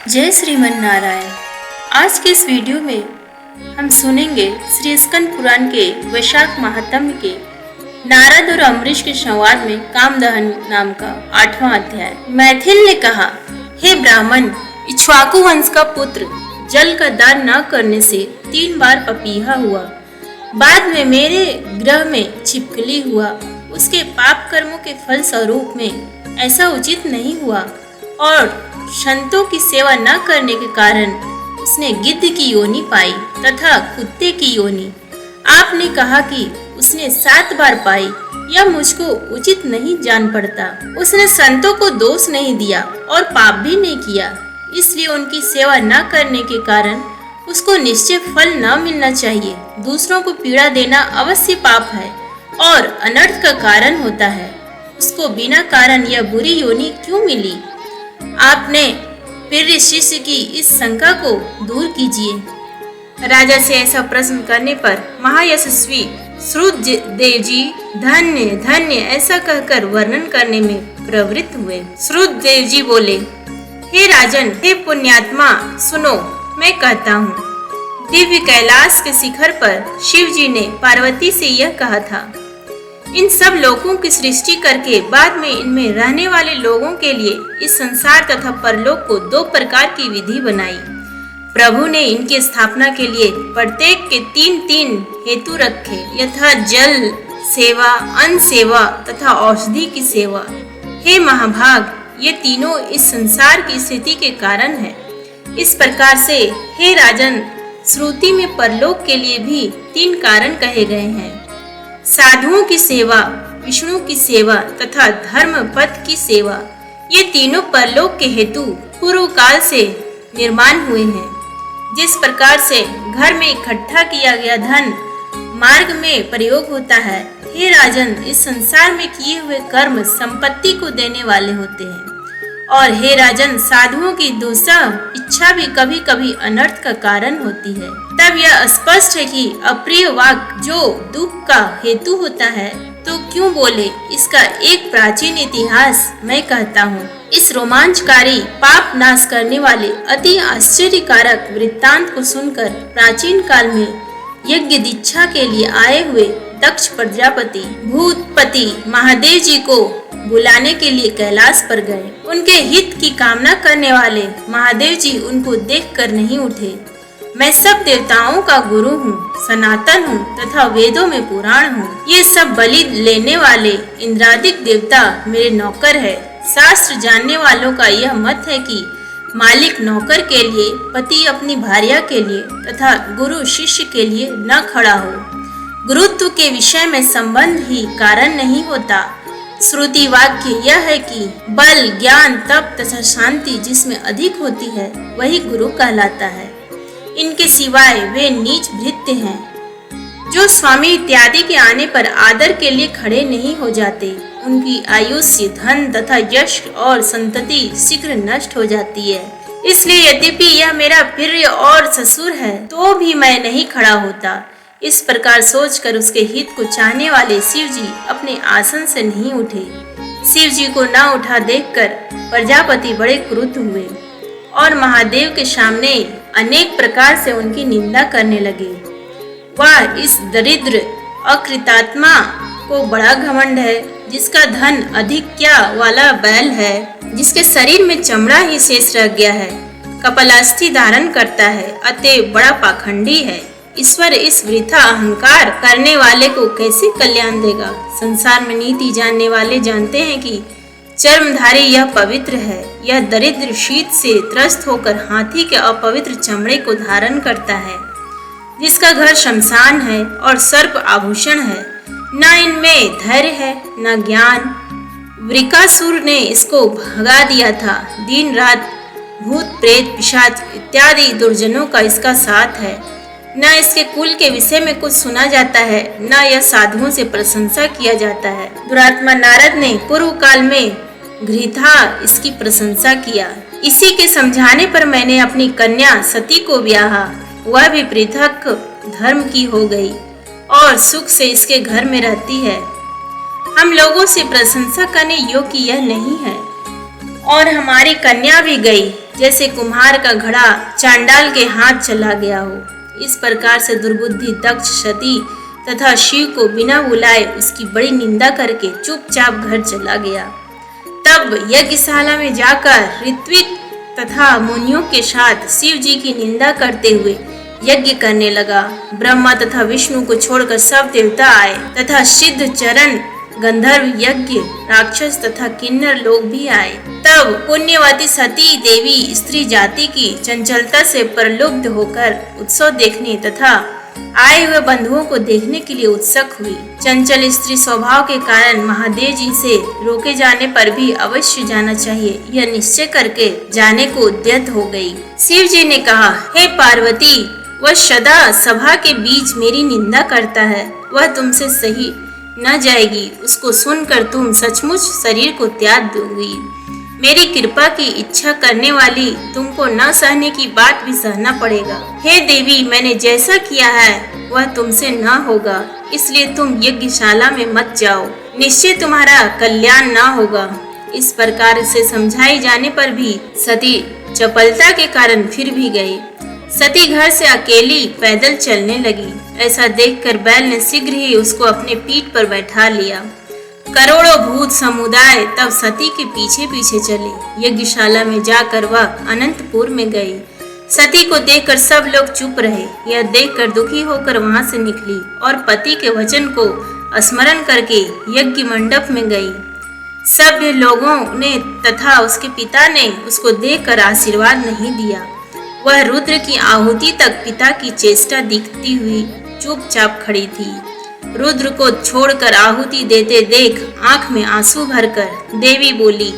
जय श्रीमन नारायण। आज के इस वीडियो में हम सुनेंगे श्री स्कंद पुराण के वैशाख महात्म्य के नारद और अम्बरीश के संवाद में कामदहन नाम का 8वां अध्याय। मैथिल ने कहा, हे ब्राह्मण, इक्ष्वाकु वंश का पुत्र जल का दान न करने से 3 बार पपीहा हुआ, बाद में मेरे गृह में छिपकली हुआ। उसके पाप कर्मों के फल स्वरूप में ऐसा उचित नहीं हुआ और संतों की सेवा न करने के कारण उसने गिद्ध की योनि पाई तथा कुत्ते की योनि। आपने कहा कि उसने 7 बार पाई, यह मुझको उचित नहीं जान पड़ता। उसने संतों को दोष नहीं दिया और पाप भी नहीं किया, इसलिए उनकी सेवा न करने के कारण उसको निश्चय फल न मिलना चाहिए। दूसरों को पीड़ा देना अवश्य पाप है और अनर्थ का कारण होता है। उसको बिना कारण यह बुरी योनि क्यों मिली? आपने प्रिय शिष्य की इस शंका को दूर कीजिए। राजा से ऐसा प्रश्न करने पर महायशस्वी श्रुतदेव जी धन्य धन्य ऐसा कहकर वर्णन करने में प्रवृत्त हुए। श्रुतदेव जी बोले, हे राजन, हे पुण्यात्मा, सुनो, मैं कहता हूँ। दिव्य कैलाश के शिखर पर शिव जी ने पार्वती से यह कहा था, इन सब लोगों की सृष्टि करके बाद में इनमें रहने वाले लोगों के लिए इस संसार तथा परलोक को 2 प्रकार की विधि बनाई। प्रभु ने इनकी स्थापना के लिए प्रत्येक के 3-3 हेतु रखे, यथा जल सेवा, अन्न सेवा तथा औषधि की सेवा। हे महाभाग, ये तीनों इस संसार की स्थिति के कारण है। इस प्रकार से हे राजन, श्रुति में परलोक के लिए भी 3 कारण कहे गए हैं। साधुओं की सेवा, विष्णु की सेवा तथा धर्म पथ की सेवा। ये तीनों परलोक के हेतु पूर्व काल से निर्माण हुए हैं। जिस प्रकार से घर में इकट्ठा किया गया धन मार्ग में प्रयोग होता है, हे राजन, इस संसार में किए हुए कर्म संपत्ति को देने वाले होते हैं। और हे राजन, साधुओं की दुस्सह इच्छा भी कभी कभी अनर्थ का कारण होती है। तब यह स्पष्ट है कि अप्रिय वाक्य जो दुख का हेतु होता है, तो क्यों बोले? इसका एक प्राचीन इतिहास मैं कहता हूँ। इस रोमांचकारी पाप नाश करने वाले अति आश्चर्यकारक वृत्तांत को सुनकर प्राचीन काल में यज्ञ दीक्षा के लिए आए हुए दक्ष प्रजापति भूतपति महादेव जी को बुलाने के लिए कैलाश पर गए। उनके हित की कामना करने वाले महादेव जी उनको देखकर नहीं उठे। मैं सब देवताओं का गुरु हूँ, सनातन हूँ तथा वेदों में पुराण हूँ। ये सब बलि लेने वाले इंद्रादिक देवता मेरे नौकर है। शास्त्र जानने वालों का यह मत है कि मालिक नौकर के लिए, पति अपनी भार्या के लिए तथा गुरु शिष्य के लिए न खड़ा हो। गुरुत्व के विषय में संबंध ही कारण नहीं होता। श्रुति वाक्य यह है कि बल, ज्ञान, तप तथा शांति जिसमें अधिक होती है वही गुरु कहलाता है। इनके सिवाय वे नीच भृत्य हैं, जो स्वामी इत्यादि के आने पर आदर के लिए खड़े नहीं हो जाते। उनकी आयुष्य, धन तथा यश और संतति शीघ्र नष्ट हो जाती है। इसलिए यद्यपि यह मेरा प्रिय और ससुर है, तो भी मैं नहीं खड़ा होता। इस प्रकार सोचकर उसके हित को चाहने वाले शिव जी अपने आसन से नहीं उठे। शिव जी को न उठा देखकर प्रजापति बड़े क्रुद्ध हुए और महादेव के सामने अनेक प्रकार से उनकी निंदा करने लगे। वह इस दरिद्र अकृतात्मा को बड़ा घमंड है, जिसका धन अधिक क्या वाला बैल है, जिसके शरीर में चमड़ा ही शेष रह गया है, कपालास्थि धारण करता है, अतः बड़ा पाखंडी है। ईश्वर इस वृथा अहंकार करने वाले को कैसे कल्याण देगा? संसार में नीति जानने वाले जानते हैं कि चर्मधारी यह पवित्र है। यह दरिद्र शीत से त्रस्त होकर हाथी के अपवित्र चमड़े को धारण करता है, जिसका घर शमशान है और सर्प आभूषण है। न इनमें धैर्य है न ज्ञान। वृकासुर ने इसको भगा दिया था। दिन रात भूत प्रेत पिशाच इत्यादि दुर्जनों का इसका साथ है। न इसके कुल के विषय में कुछ सुना जाता है, न यह साधुओं से प्रशंसा किया जाता है। दुरात्मा नारद ने पूर्व काल में घृता इसकी प्रशंसा किया। इसी के समझाने पर मैंने अपनी कन्या सती को ब्याहा। वह भी पृथक धर्म की हो गई और सुख से इसके घर में रहती है। हम लोगों से प्रशंसा करने योग्य यह नहीं है। और हमारी कन्या भी गई, जैसे कुम्हार का घड़ा चांडाल के हाथ चला गया हो। इस प्रकार से दुर्बुद्धि दक्ष सती तथा शिव को बिना बुलाए उसकी बड़ी निंदा करके चुपचाप घर चला गया। तब यज्ञशाला में जाकर ऋत्विक तथा मुनियों के साथ शिव जी की निंदा करते हुए यज्ञ करने लगा। ब्रह्मा तथा विष्णु को छोड़कर सब देवता आए तथा सिद्ध चरण गंधर्व यज्ञ राक्षस तथा किन्नर लोग भी आए। तब पुण्यवती सती देवी स्त्री जाति की चंचलता से प्रलुब्ध होकर उत्सव देखने तथा आए हुए बंधुओं को देखने के लिए उत्सुक हुई। चंचल स्त्री स्वभाव के कारण महादेव जी से रोके जाने पर भी अवश्य जाना चाहिए, यह निश्चय करके जाने को उद्यत हो गई। शिव जी ने कहा, हे पार्वती, वह सदा सभा के बीच मेरी निंदा करता है, वह तुमसे सही न जाएगी। उसको सुनकर तुम सचमुच शरीर को त्याग दोगी। मेरी कृपा की इच्छा करने वाली तुमको न सहने की बात भी सहना पड़ेगा। हे देवी, मैंने जैसा किया है वह तुमसे न होगा, इसलिए तुम यज्ञशाला में मत जाओ, निश्चय तुम्हारा कल्याण न होगा। इस प्रकार से समझाई जाने पर भी सती चपलता के कारण फिर भी गई। सती घर से अकेली पैदल चलने लगी। ऐसा देखकर बैल ने शीघ्र ही उसको अपने पीठ पर बैठा लिया। करोड़ों भूत समुदाय तब सती के पीछे पीछे चले। यज्ञशाला में जाकर वह अनंतपुर में गई। सती को देखकर सब लोग चुप रहे। यह देखकर दुखी होकर वहां से निकली और पति के वचन को स्मरण करके यज्ञ मंडप में गई। सभ्य लोगों ने तथा उसके पिता ने उसको देखकर आशीर्वाद नहीं दिया। वह रुद्र की आहुति तक पिता की चेष्टा दिखती हुई चुपचाप खड़ी थी। रुद्र को छोड़कर आहुति देते देख आंख में आंसू भरकर देवी बोली,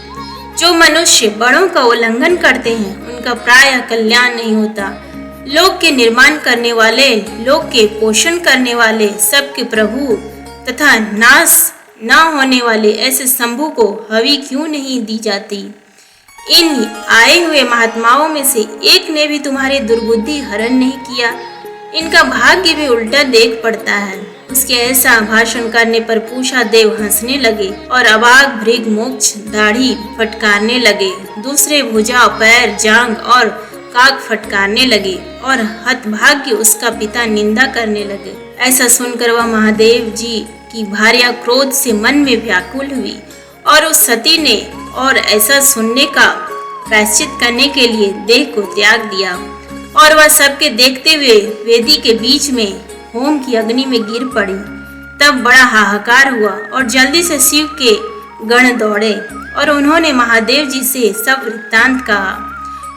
जो मनुष्य बड़ों का उल्लंघन करते हैं उनका प्रायः कल्याण नहीं होता। लोक के निर्माण करने वाले, लोक के पोषण करने वाले, सबके प्रभु तथा नाश न होने वाले ऐसे शंभु को हवि क्यों नहीं दी जाती। इन आए हुए महात्माओं में से एक ने भी तुम्हारी दुर्बुद्धि हरण नहीं किया। इनका भाग्य भी उल्टा देख पड़ता है। उसके ऐसा भाषण करने पर पूषा देव हंसने लगे और अवाक भृग मोक्ष दाढ़ी फटकारने लगे। दूसरे भुजा पैर जांग और काग फटकारने लगे और हतभाग्य उसका पिता निंदा करने लगे। ऐसा सुनकर वह महादेव जी की भार्या क्रोध से मन में व्याकुल हुई और उस सती ने और ऐसा सुनने का प्रायश्चित करने के लिए देह को त्याग दिया और वह सबके देखते हुए वेदी के बीच में होम की अग्नि में गिर पड़ी। तब बड़ा हाहाकार हुआ और जल्दी से शिव के गण दौड़े और उन्होंने महादेव जी से सब वृत्तांत कहा।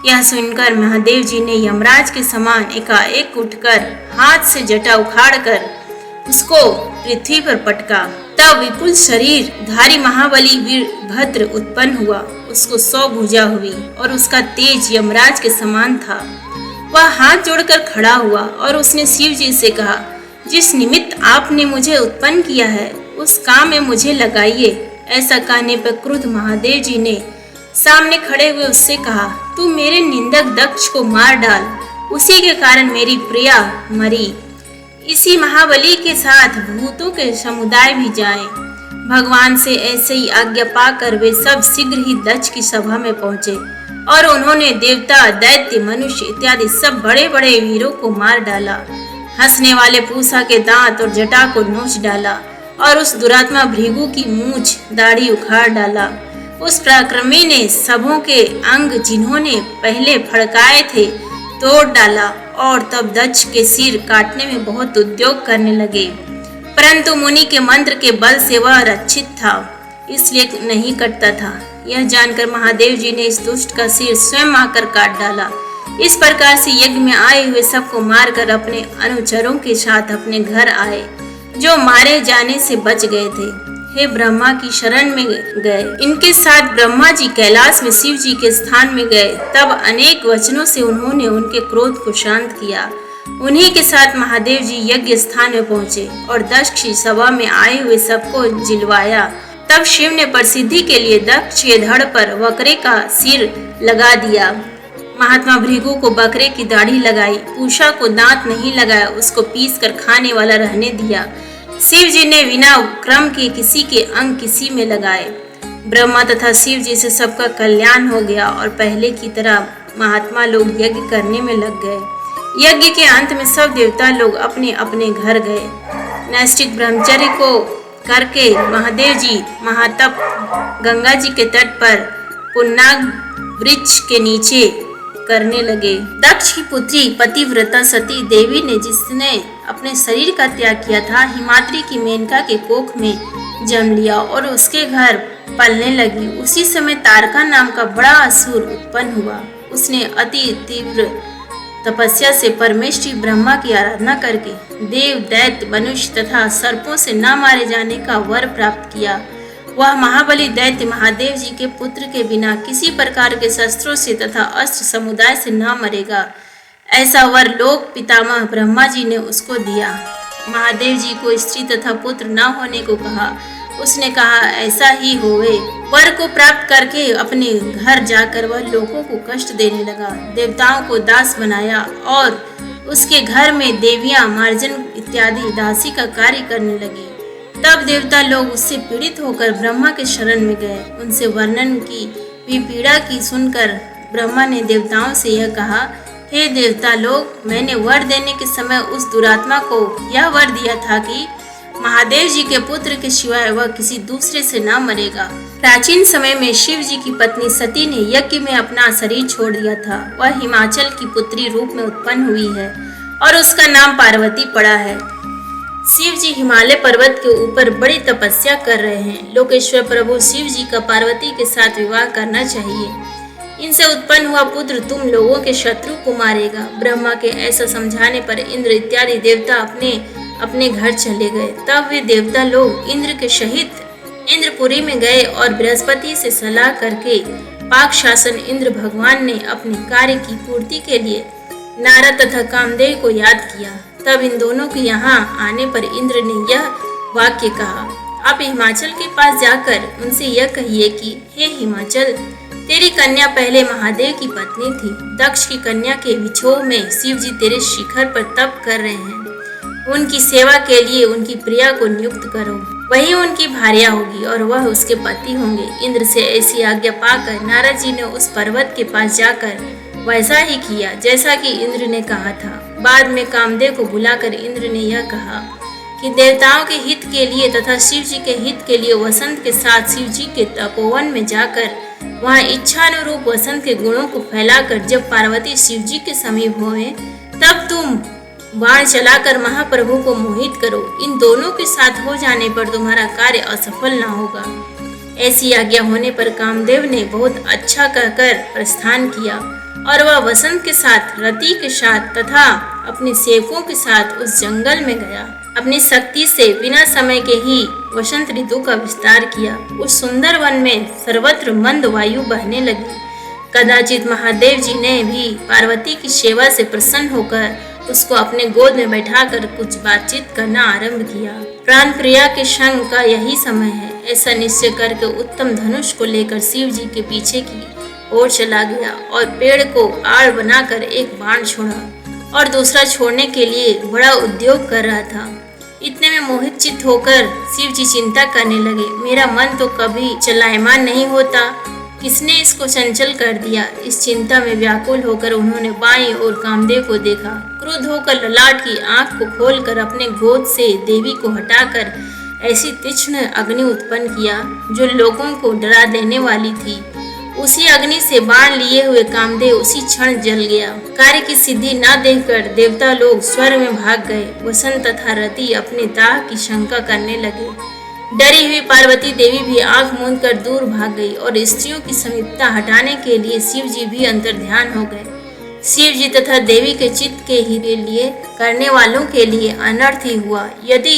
यह सुनकर महादेव जी ने यमराज के समान एकाएक उठकर हाथ से जटा उखाड़कर उसको पृथ्वी पर पटका। तब विपुल शरीर धारी महाबली वीरभद्र उत्पन्न हुआ। उसको 100 भुजा हुई और उसका तेज यमराज के समान था। वह हाथ जोड़कर खड़ा हुआ और उसने शिव जी से कहा, जिस निमित्त आपने मुझे उत्पन्न किया है उस काम में मुझे लगाइए। ऐसा कहने पर क्रुद्ध महादेव जी ने सामने खड़े हुए उससे कहा, तू मेरे निंदक दक्ष को मार डाल, उसी के कारण मेरी प्रिया मरी। इसी महाबली के साथ भूतों के समुदाय भी जाएं। भगवान से ऐसे ही आज्ञा पाकर वे सब शीघ्र ही दक्ष की सभा में पहुंचे और उन्होंने देवता, दैत्य, मनुष्य इत्यादि सब बड़े बड़े वीरों को मार डाला। हंसने वाले पूषा के दांत और जटा को नोच डाला और उस दुरात्मा भृगु की मूंछ दाढ़ी उखाड़ डाला। उस पराक्रमी ने सबों के अंग जिन्होंने पहले फड़काए थे तोड़ डाला और तब दक्ष के सिर काटने में बहुत उद्योग करने लगे, परंतु मुनि के मंत्र के बल से वह रक्षित था, इसलिए नहीं कटता था। यह जानकर महादेव जी ने इस दुष्ट का सिर स्वयं आकर काट डाला। इस प्रकार से यज्ञ में आए हुए सबको मारकर अपने अनुचरों के साथ अपने घर आए, जो मारे जाने से बच गए थे। हे ब्रह्मा की शरण में गए। इनके साथ ब्रह्मा जी कैलाश में शिव जी के स्थान में गए। तब अनेक वचनों से उन्होंने उनके क्रोध को शांत किया। उन्हीं के साथ महादेव जी यज्ञ स्थान में पहुँचे और दक्ष की सभा में आए हुए सबको जिलवाया। तब शिव ने प्रसिद्धि के लिए दक्ष के धड़ पर बकरे का सिर लगा दिया। महात्मा भृगु को बकरे की दाढ़ी लगाई। पूषा को दांत नहीं लगाया, उसको पीस कर खाने वाला रहने दिया। शिव जी ने बिना क्रम के किसी के अंग किसी में लगाए। ब्रह्मा तथा शिव जी से सबका कल्याण हो गया और पहले की तरह महात्मा लोग यज्ञ करने में लग गए। यज्ञ के अंत में सब देवता लोग अपने अपने घर गए। नैष्ठिक ब्रह्मचर्य को करके महादेव जी महातप गंगा जी के तट पर पुन्नाग वृक्ष के नीचे करने लगे। दक्ष की पुत्री पतिव्रता सती देवी ने, जिसने अपने शरीर का त्याग किया था, हिमाद्री की मेनका के कोख में जन्म लिया और उसके घर पलने लगी। उसी समय तारका नाम का बड़ा असुर उत्पन्न हुआ। उसने अति तीव्र तपस्या से परमेश्वरी ब्रह्मा की आराधना करके देव, दैत्य, मनुष्य तथा सर्पों से न मारे जाने का वर प्राप्त किया। वह महाबली दैत्य महादेव जी के पुत्र के बिना किसी प्रकार के शस्त्रों से तथा अस्त्र समुदाय से न मरेगा, ऐसा वर लोक पितामह ब्रह्मा जी ने उसको दिया। महादेव जी को स्त्री तथा पुत्र न होने को कहा। उसने कहा ऐसा ही होवे। वर को प्राप्त करके अपने घर जाकर वह लोगों को कष्ट देने लगा। देवताओं को दास बनाया और उसके घर में देवियां मार्जन इत्यादि दासी का कार्य करने लगी। तब देवता लोग उससे पीड़ित होकर ब्रह्मा के शरण में गए। उनसे वर्णन की भी पीड़ा की सुनकर ब्रह्मा ने देवताओं से यह कहा, हे देवता लोग, मैंने वर देने के समय उस दुरात्मा को यह वर दिया था कि महादेव जी के पुत्र के सिवाय वह किसी दूसरे से न मरेगा। प्राचीन समय में शिव जी की पत्नी सती ने यज्ञ में अपना शरीर छोड़ दिया था। वह हिमाचल की पुत्री रूप में उत्पन्न हुई है और उसका नाम पार्वती पड़ा है। शिव जी हिमालय पर्वत के ऊपर बड़ी तपस्या कर रहे हैं। लोकेश्वर प्रभु शिव जी का पार्वती के साथ विवाह करना चाहिए। इनसे उत्पन्न हुआ पुत्र तुम लोगों के शत्रु को मारेगा। ब्रह्मा के ऐसा समझाने पर इंद्र इत्यादि देवता अपने अपने घर चले गए। तब वे देवता लोग इंद्र के सहित इंद्रपुरी में गए और बृहस्पति से सलाह करके पाक शासन इंद्र भगवान ने अपने कार्य की पूर्ति के लिए नारद तथा कामदेव को याद किया। तब इन दोनों के यहाँ आने पर इंद्र ने यह वाक्य कहा, आप हिमाचल के पास जाकर उनसे यह कहिए कि हे हिमाचल, तेरी कन्या पहले महादेव की पत्नी थी। दक्ष की कन्या के विछोह में शिव जी तेरे शिखर पर तप कर रहे हैं। उनकी सेवा के लिए उनकी प्रिया को नियुक्त करो, वही उनकी भार्या होगी और वह उसके पति होंगे। इंद्र से ऐसी आज्ञा पाकर नारद जी ने उस पर्वत के पास जाकर वैसा ही किया जैसा कि इंद्र ने कहा था। बाद में कामदेव को बुलाकर इंद्र ने यह कहा कि देवताओं के हित के लिए तथा शिव जी के हित के लिए वसंत के साथ शिव जी के तपोवन में जाकर वहाँ इच्छानुरूप वसंत के गुणों को फैलाकर जब पार्वती शिव जी के समीप होए तब तुम बाण चलाकर महाप्रभु को मोहित करो। इन दोनों के साथ हो जाने पर तुम्हारा कार्य असफल न होगा। ऐसी आज्ञा होने पर कामदेव ने बहुत अच्छा कहकर प्रस्थान किया और वह वसंत के साथ, रति के साथ तथा अपने सेवकों के साथ उस जंगल में गया। अपनी शक्ति से बिना समय के ही वसंत ऋतु का विस्तार किया। उस सुंदर वन में सर्वत्र मंद वायु बहने लगी। कदाचित महादेव जी ने भी पार्वती की सेवा से प्रसन्न होकर उसको अपने गोद में बैठाकर कुछ बातचीत करना आरंभ किया। प्राण प्रिया के संग का यही समय है, ऐसा निश्चय करके उत्तम धनुष को लेकर शिव जी के पीछे की ओर चला गया और पेड़ को आड़ बनाकर एक बाण छोड़ा और दूसरा छोड़ने के लिए बड़ा उद्योग कर रहा था। इतने में मोहित चित्त होकर शिव जी चिंता करने लगे, मेरा मन तो कभी चलायमान नहीं होता, किसने इसको चंचल कर दिया। इस चिंता में व्याकुल होकर उन्होंने बाईं ओर कामदेव को देखा। क्रुद्ध होकर ललाट की आंख को खोलकर अपने गोद से देवी को हटाकर ऐसी तीक्ष्ण अग्नि उत्पन्न किया जो लोगों को डरा देने वाली थी। उसी अग्नि से बाण लिए हुए कामदेव उसी क्षण जल गया। कार्य की सिद्धि न देखकर देवता लोग स्वर्ग में भाग गए। वसंत तथा रति अपने दाह की शंका करने लगे। डरी हुई पार्वती देवी भी आंख मूंद कर दूर भाग गई और स्त्रियों की समीपता हटाने के लिए शिव जी भी अंतर्ध्यान हो गए। शिव जी तथा देवी के चित्त के ही लिए करने वालों के लिए अनर्थ ही हुआ। यदि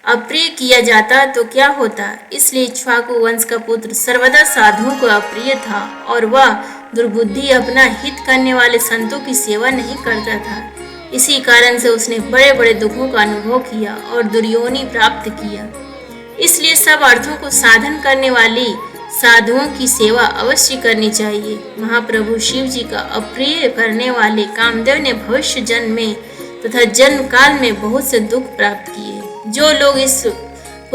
अप्रिय किया जाता तो क्या होता। इसलिए इक्ष्वाकु वंश का पुत्र सर्वदा साधुओं को अप्रिय था और वह दुर्बुद्धि अपना हित करने वाले संतों की सेवा नहीं करता था। इसी कारण से उसने बड़े बड़े दुखों का अनुभव किया और दुर्योनि प्राप्त किया। इसलिए सब अर्थों को साधन करने वाली साधुओं की सेवा अवश्य करनी चाहिए। महाप्रभु शिव जी का अप्रिय करने वाले कामदेव ने भविष्य जन्म में तथा जन्म काल में बहुत से दुख प्राप्त किए। जो लोग इस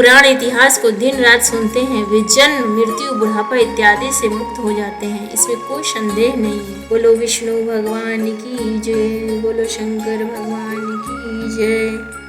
पुराण इतिहास को दिन रात सुनते हैं वे जन्म मृत्यु बुढ़ापा इत्यादि से मुक्त हो जाते हैं, इसमें कोई संदेह नहीं है। बोलो विष्णु भगवान की जय, बोलो शंकर भगवान की जय।